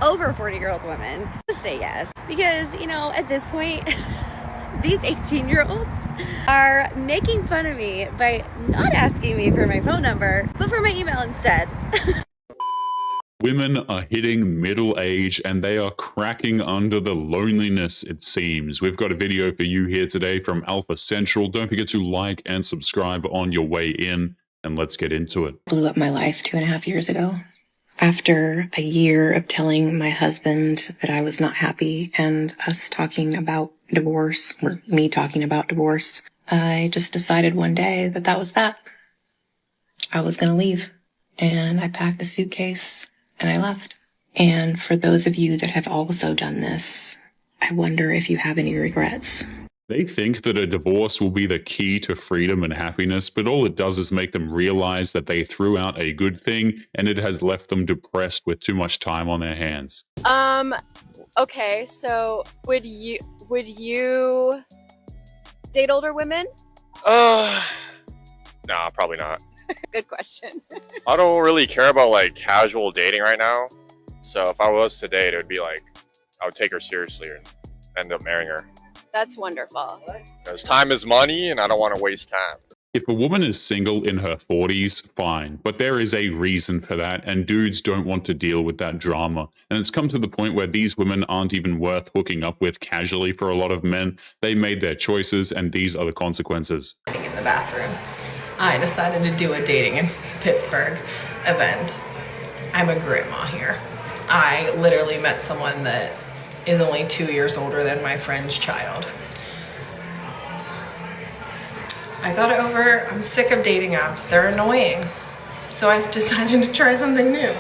over 40-year-old women to say yes. Because, at this point, these 18-year-olds are making fun of me by not asking me for my phone number, but for my email instead. Women are hitting middle age and they are cracking under the loneliness, it seems. We've got a video for you here today from Alpha Central. Don't forget to like and subscribe on your way in, and let's get into it. Blew up my life 2.5 years ago. After a year of telling my husband that I was not happy and us talking about divorce, or me talking about divorce, I just decided one day that was that. I was going to leave. And I packed a suitcase and I left. And for those of you that have also done this, I wonder if you have any regrets. They think that a divorce will be the key to freedom and happiness, but all it does is make them realize that they threw out a good thing and it has left them depressed with too much time on their hands. Okay, so would you date older women? Nah, probably not. Good question. I don't really care about like casual dating right now. So if I was to date, it would be like I would take her seriously and end up marrying her. That's wonderful. Because time is money and I don't want to waste time. If a woman is single in her 40s, fine, but there is a reason for that, and dudes don't want to deal with that drama. And it's come to the point where these women aren't even worth hooking up with casually for a lot of men. They made their choices, and these are the consequences. In the bathroom, I decided to do a dating in Pittsburgh event. I'm a grandma here. I literally met someone that is only 2 years older than my friend's child. I got it over. I'm sick of dating apps. They're annoying. So I decided to try something new.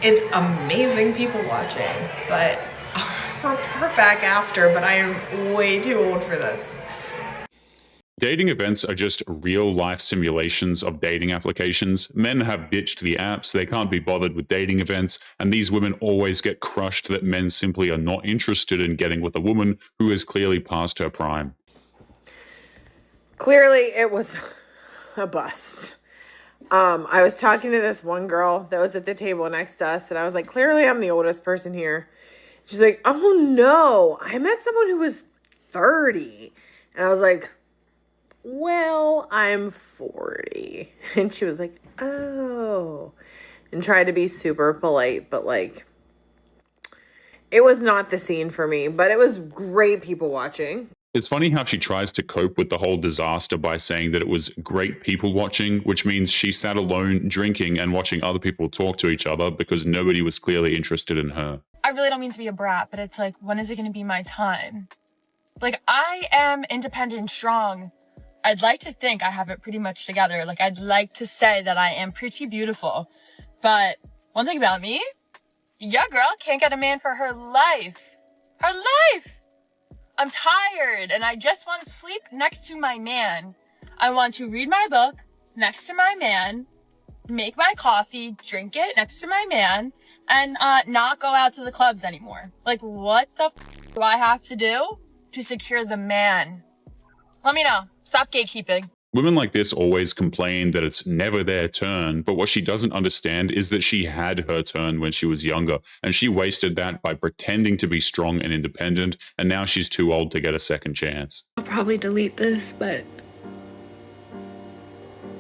It's amazing people watching, but I'll report back after, but I am way too old for this. Dating events are just real-life simulations of dating applications. Men have ditched the apps, they can't be bothered with dating events, and these women always get crushed that men simply are not interested in getting with a woman who is clearly past her prime. Clearly, it was a bust. I was talking to this one girl that was at the table next to us, and I was like, clearly I'm the oldest person here. She's like, oh no, I met someone who was 30. And I was like, well, I'm 40. And she was like, oh. And tried to be super polite, but like, it was not the scene for me, but it was great people watching. It's funny how she tries to cope with the whole disaster by saying that it was great people watching, which means she sat alone drinking and watching other people talk to each other because nobody was clearly interested in her. I really don't mean to be a brat, but it's like, when is it going to be my time? Like, I am independent and strong. I'd like to think I have it pretty much together. Like, I'd like to say that I am pretty beautiful. But one thing about me, your girl can't get a man for her life. Her life! I'm tired and I just want to sleep next to my man. I want to read my book next to my man, make my coffee, drink it next to my man, and not go out to the clubs anymore. Like, what the do I have to do to secure the man? Let me know. Stop gatekeeping. Women like this always complain that it's never their turn, but what she doesn't understand is that she had her turn when she was younger, and she wasted that by pretending to be strong and independent, and now she's too old to get a second chance. I'll probably delete this, but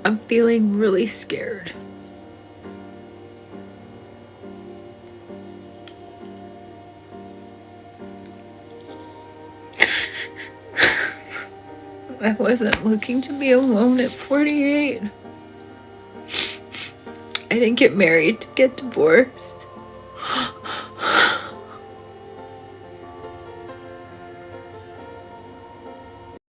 I'm feeling really scared. I wasn't looking to be alone at 48. I didn't get married to get divorced.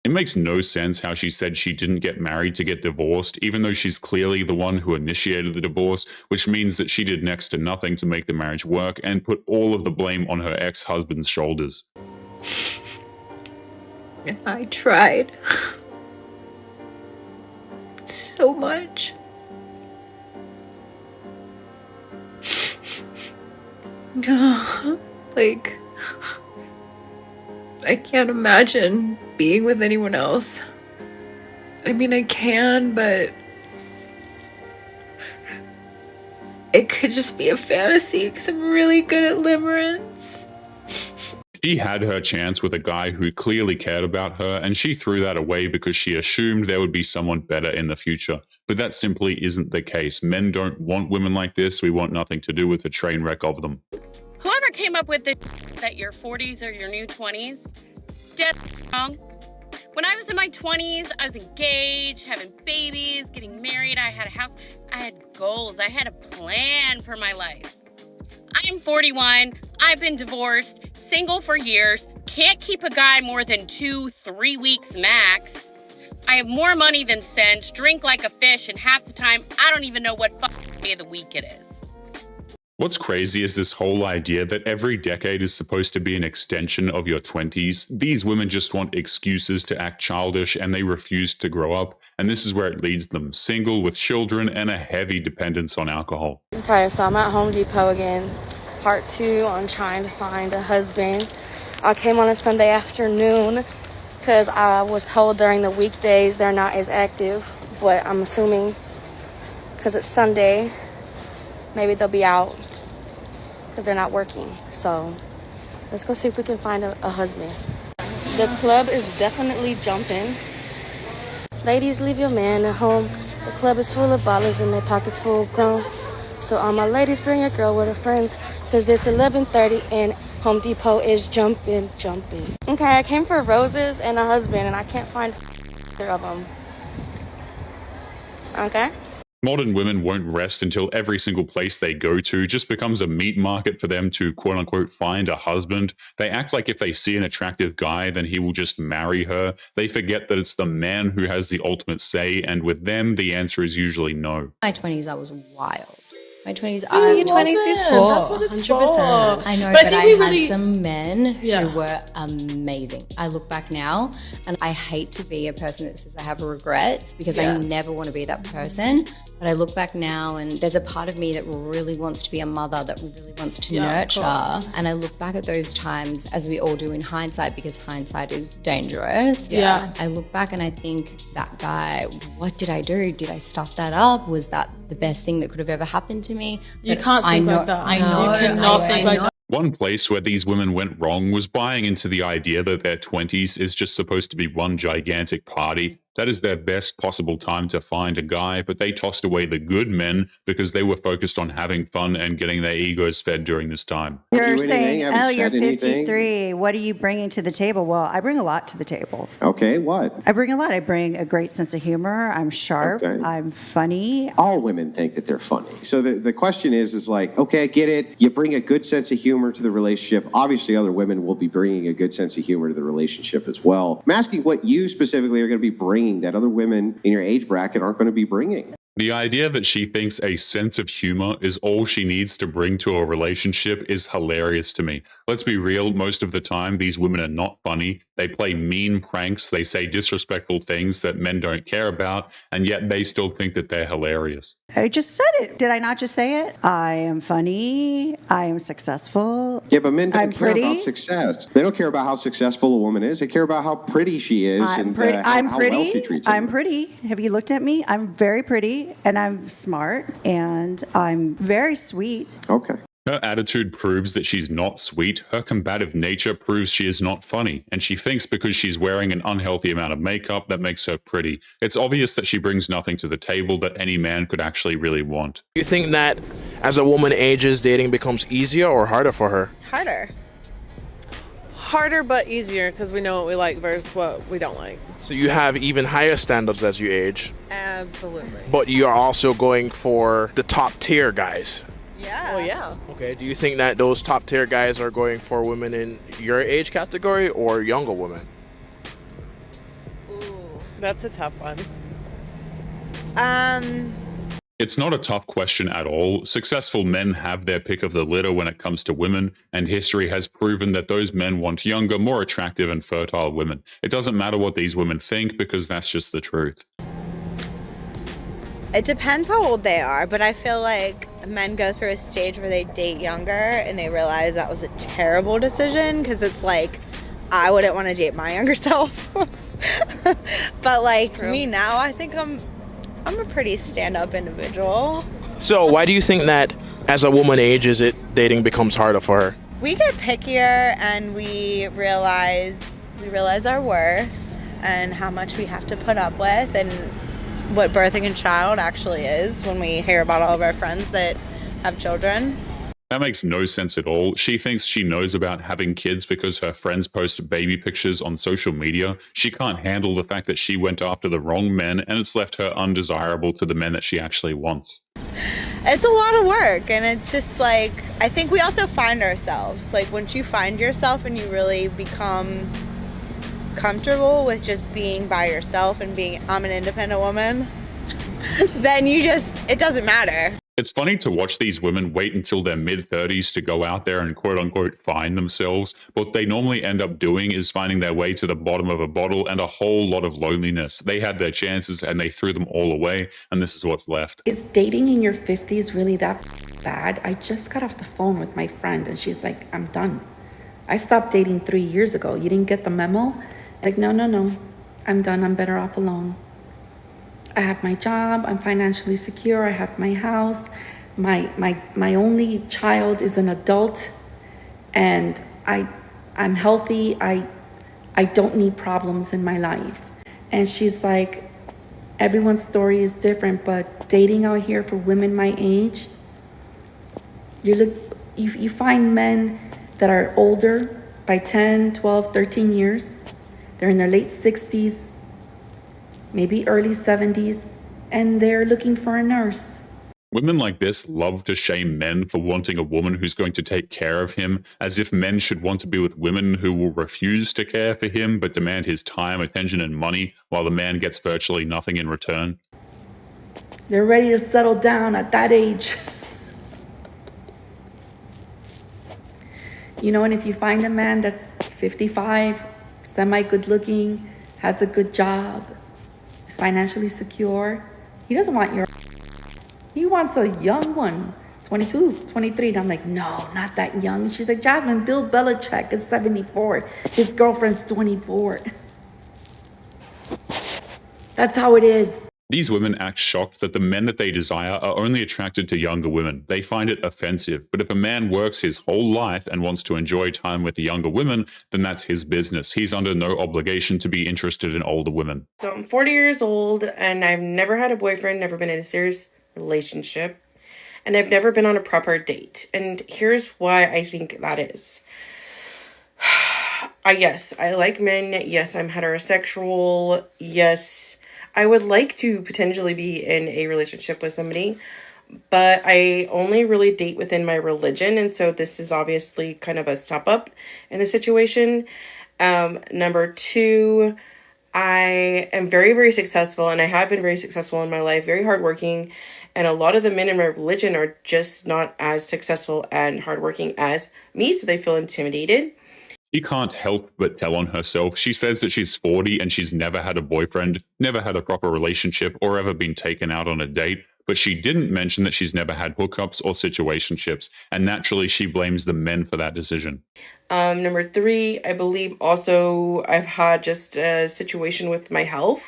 It makes no sense how she said she didn't get married to get divorced, even though she's clearly the one who initiated the divorce, which means that she did next to nothing to make the marriage work and put all of the blame on her ex-husband's shoulders. I tried so much. Like, I can't imagine being with anyone else. I mean, I can, but it could just be a fantasy because I'm really good at limerence. She had her chance with a guy who clearly cared about her, and she threw that away because she assumed there would be someone better in the future. But that simply isn't the case. Men don't want women like this. We want nothing to do with the train wreck of them. Whoever came up with that your 40s are your new 20s, dead wrong. When I was in my 20s, I was engaged, having babies, getting married. I had a house. I had goals. I had a plan for my life. I'm 41. I've been divorced, single for years, can't keep a guy more than 2-3 weeks max. I have more money than sense, drink like a fish, and half the time, I don't even know what day of the week it is. What's crazy is this whole idea that every decade is supposed to be an extension of your 20s. These women just want excuses to act childish and they refuse to grow up. And this is where it leads them single with children and a heavy dependence on alcohol. Okay, so I'm at Home Depot again. Part 2 on trying to find a husband. I came on a Sunday afternoon because I was told during the weekdays they're not as active. But I'm assuming because it's Sunday, maybe they'll be out because they're not working. So let's go see if we can find a husband. The club is definitely jumping. Ladies, leave your man at home. The club is full of ballers and their pockets full of grown. So all my ladies, bring your girl with her friends because it's 11:30 and Home Depot is jumping. Okay, I came for roses and a husband and I can't find either of them. Okay. Modern women won't rest until every single place they go to just becomes a meat market for them to quote-unquote find a husband. They act like if they see an attractive guy, then he will just marry her. They forget that it's the man who has the ultimate say, and with them, the answer is usually no. My 20s, I was wild. My 20s, your 20s is for. That's what it's 100%. for. I know, but but I, I think had some men Yeah. who were amazing. I look back now and I hate to be a person that says I have regrets because Yeah. I never want to be that person. But I look back now and there's a part of me that really wants to be a mother, that really wants to Yeah, of nurture. course. And I look back at those times, as we all do in hindsight, because hindsight is dangerous. Yeah. I look back and I think, that guy, what did I do? Did I stuff that up? Was that the best thing that could have ever happened to me? You But can't I think know, like that. I know. You cannot think like that. One place where these women went wrong was buying into the idea that their 20s is just supposed to be one gigantic party. That is their best possible time to find a guy, but they tossed away the good men because they were focused on having fun and getting their egos fed during this time. You're Do anything? saying, Haven't oh, you're said anything? 53. What are you bringing to the table? Well, I bring a lot to the table. Okay, what? I bring a lot. I bring a great sense of humor. I'm sharp. Okay. I'm funny. All women think that they're funny. So the question is like, okay, I get it. You bring a good sense of humor to the relationship. Obviously, other women will be bringing a good sense of humor to the relationship as well. I'm asking what you specifically are going to be bringing that other women in your age bracket aren't going to be bringing. The idea that she thinks a sense of humor is all she needs to bring to a relationship is hilarious to me. Let's be real, most of the time, these women are not funny. They play mean pranks, they say disrespectful things that men don't care about, and yet they still think that they're hilarious. I just said it. Did I not just say it? I am funny. I am successful. Yeah, but men don't I'm care pretty. about success. They don't care about how successful a woman is. They care about how pretty she is I'm pretty. how well she treats them. I'm pretty. Have you looked at me? I'm very pretty and I'm smart and I'm very sweet. Okay. Her attitude proves that she's not sweet. Her combative nature proves she is not funny. And she thinks because she's wearing an unhealthy amount of makeup that makes her pretty. It's obvious that she brings nothing to the table that any man could actually really want. Do you think that as a woman ages, dating becomes easier or harder for her? Harder. Harder but easier because we know what we like versus what we don't like. So you have even higher standards as you age, Absolutely. but you are also going for the top tier guys. Yeah. Oh yeah. Okay, do you think that those top tier guys are going for women in your age category or younger women? Ooh, that's a tough one. It's not a tough question at all. Successful men have their pick of the litter when it comes to women, and history has proven that those men want younger, more attractive and fertile women. It doesn't matter what these women think because that's just the truth. It depends how old they are, but I feel like men go through a stage where they date younger and they realize that was a terrible decision because it's like, I wouldn't want to date my younger self. But like me now, I think I'm a pretty stand-up individual. So why do you think that as a woman ages, dating becomes harder for her? We get pickier and we realize our worth and how much we have to put up with and what birthing a child actually is when we hear about all of our friends that have children. That makes no sense at all. She thinks she knows about having kids because her friends post baby pictures on social media. She can't handle the fact that she went after the wrong men and it's left her undesirable to the men that she actually wants. It's a lot of work, and it's just like, I think we also find ourselves. Like, once you find yourself and you really become comfortable with just being by yourself and being, I'm an independent woman, then it doesn't matter. It's funny to watch these women wait until their mid-30s to go out there and quote-unquote find themselves. What they normally end up doing is finding their way to the bottom of a bottle and a whole lot of loneliness. They had their chances and they threw them all away, and this is what's left. Is dating in your 50s really that bad? I just got off the phone with my friend and she's like, I'm done. I stopped dating 3 years ago. You didn't get the memo? Like, no. I'm done. I'm better off alone. I have my job, I'm financially secure, I have my house, my only child is an adult, and I'm healthy, I don't need problems in my life. And she's like, everyone's story is different, but dating out here for women my age, you find men that are older by 10, 12, 13 years. They're in their late 60s, maybe early 70s, and they're looking for a nurse. Women like this love to shame men for wanting a woman who's going to take care of him, as if men should want to be with women who will refuse to care for him but demand his time, attention, and money, while the man gets virtually nothing in return. They're ready to settle down at that age. You know, and if you find a man that's 55, semi-good looking, has a good job, is financially secure, he doesn't want your, he wants a young one, 22, 23. And I'm like, no, not that young. And she's like, Jasmine, Bill Belichick is 74. His girlfriend's 24. That's how it is. These women act shocked that the men that they desire are only attracted to younger women. They find it offensive. But if a man works his whole life and wants to enjoy time with the younger women, then that's his business. He's under no obligation to be interested in older women. So I'm 40 years old and I've never had a boyfriend, never been in a serious relationship, and I've never been on a proper date. And here's why I think that is. Yes, I like men. Yes, I'm heterosexual. Yes, I would like to potentially be in a relationship with somebody, but I only really date within my religion, and so this is obviously kind of a step up in the situation. Number two, I am very, very successful, and I have been very successful in my life, very hardworking, and a lot of the men in my religion are just not as successful and hardworking as me, so they feel intimidated. She can't help but tell on herself. She says that she's 40 and she's never had a boyfriend, never had a proper relationship, or ever been taken out on a date. But she didn't mention that she's never had hookups or situationships, and naturally she blames the men for that decision. Number three, I believe also I've had just a situation with my health,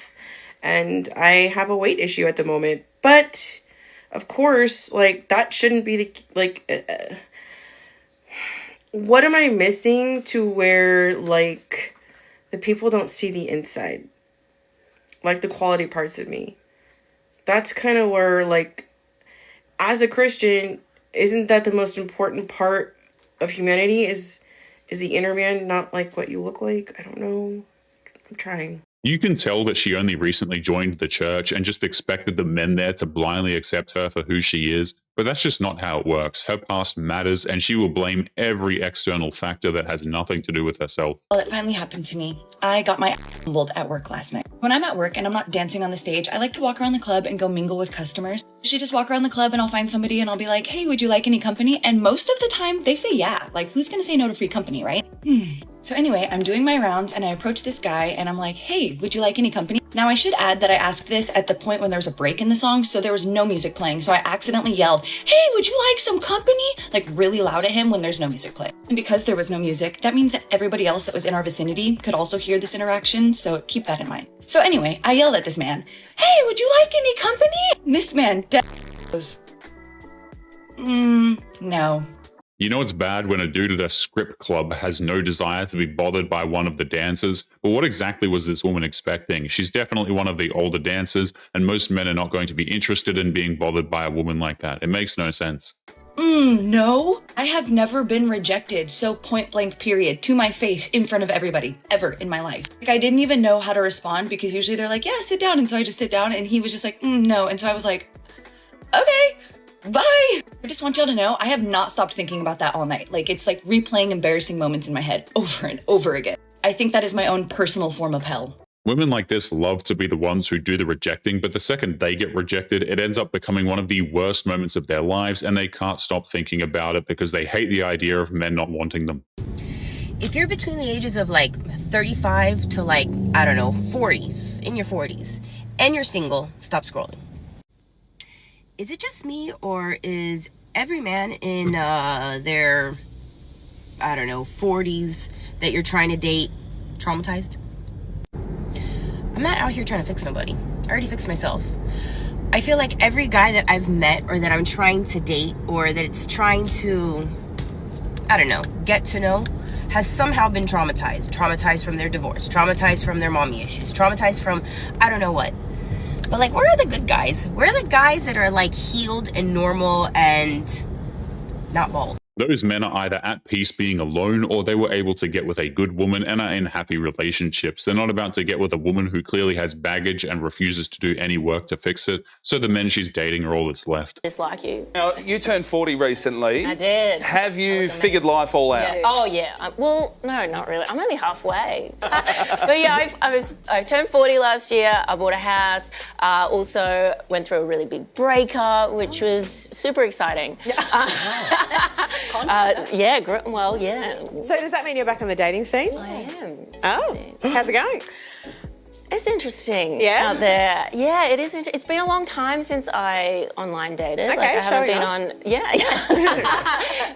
and I have a weight issue at the moment. But of course, like, that shouldn't be the what am I missing to where, like, the people don't see the inside? Like, the quality parts of me. That's kind of where, like, as a Christian, isn't that the most important part of humanity? Is the inner man, not like what you look like? I don't know. I'm trying. You can tell that she only recently joined the church and just expected the men there to blindly accept her for who she is. But that's just not how it works. Her past matters, and she will blame every external factor that has nothing to do with herself. Well, it finally happened to me. I got my humbled at work last night. When I'm at work and I'm not dancing on the stage, I like to walk around the club and go mingle with customers. I just walk around the club and I'll find somebody and I'll be like, hey, would you like any company? And most of the time they say yeah. Like, who's gonna say no to free company, right? So anyway, I'm doing my rounds and I approach this guy and I'm like, hey, would you like any company? Now I should add that I asked this at the point when there was a break in the song, so there was no music playing. So I accidentally yelled, hey, would you like some company? Like, really loud at him when there's no music playing. And because there was no music, that means that everybody else that was in our vicinity could also hear this interaction, so keep that in mind. So anyway, I yelled at this man, hey, would you like any company? And this man goes, No. You know it's bad when a dude at a script club has no desire to be bothered by one of the dancers, but what exactly was this woman expecting? She's definitely one of the older dancers, and most men are not going to be interested in being bothered by a woman like that. It makes no sense. No. I have never been rejected so point blank period to my face in front of everybody ever in my life. Like I didn't even know how to respond because usually they're like, yeah, sit down. And so I just sit down and he was just like, no. And so I was like, okay, bye. I just want y'all to know I have not stopped thinking about that all night. Like it's like replaying embarrassing moments in my head over and over again. I think that is my own personal form of hell. Women like this love to be the ones who do the rejecting, but the second they get rejected, it ends up becoming one of the worst moments of their lives, and they can't stop thinking about it because they hate the idea of men not wanting them. If you're between the ages of like 35 to like, I don't know, 40s, in your 40s, and you're single, stop scrolling. Is it just me, or is every man in their, I don't know, 40s that you're trying to date traumatized? I'm not out here trying to fix nobody. I already fixed myself. I feel like every guy that I've met or that I'm trying to date or that it's trying to, I don't know, get to know has somehow been traumatized. Traumatized from their divorce, traumatized from their mommy issues, traumatized from I don't know what. But like, where are the good guys? Where are the guys that are like healed and normal and not bald? Those men are either at peace being alone or they were able to get with a good woman and are in happy relationships. They're not about to get with a woman who clearly has baggage and refuses to do any work to fix it. So the men she's dating are all that's left. Just like you. Now, you turned 40 recently. I did. Have you figured life all out? Yeah. Oh, yeah. Well, no, not really. I'm only halfway. But yeah, I turned 40 last year. I bought a house. Also went through a really big breakup, which was super exciting. Well, yeah. So does that mean you're back on the dating scene? I am. Oh, how's it going? It's interesting Yeah? out there. Yeah, it is. It's been a long time since I online dated. Okay, like I haven't showing been off. on.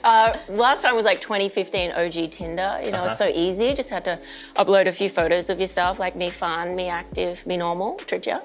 Yeah. Last time was like 2015 OG Tinder. You know, it's so easy. Just had to upload a few photos of yourself, like me fun, me active, me normal, tricked ya.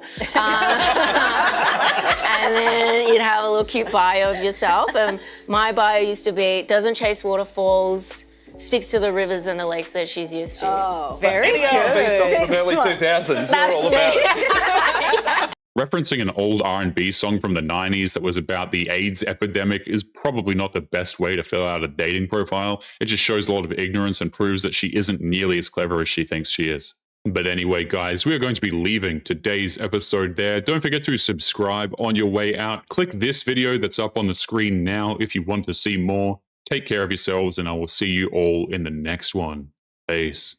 And then you'd have a little cute bio of yourself. And my bio used to be, doesn't chase waterfalls, sticks to the rivers and the lakes that she's used to. Oh, very good. R&B song from early 2000s. You're all about it. Referencing an old R&B song from the 90s that was about the AIDS epidemic is probably not the best way to fill out a dating profile. It just shows a lot of ignorance and proves that she isn't nearly as clever as she thinks she is. But anyway, guys, we are going to be leaving today's episode there. Don't forget to subscribe on your way out. Click this video that's up on the screen now if you want to see more. Take care of yourselves, and I will see you all in the next one. Peace.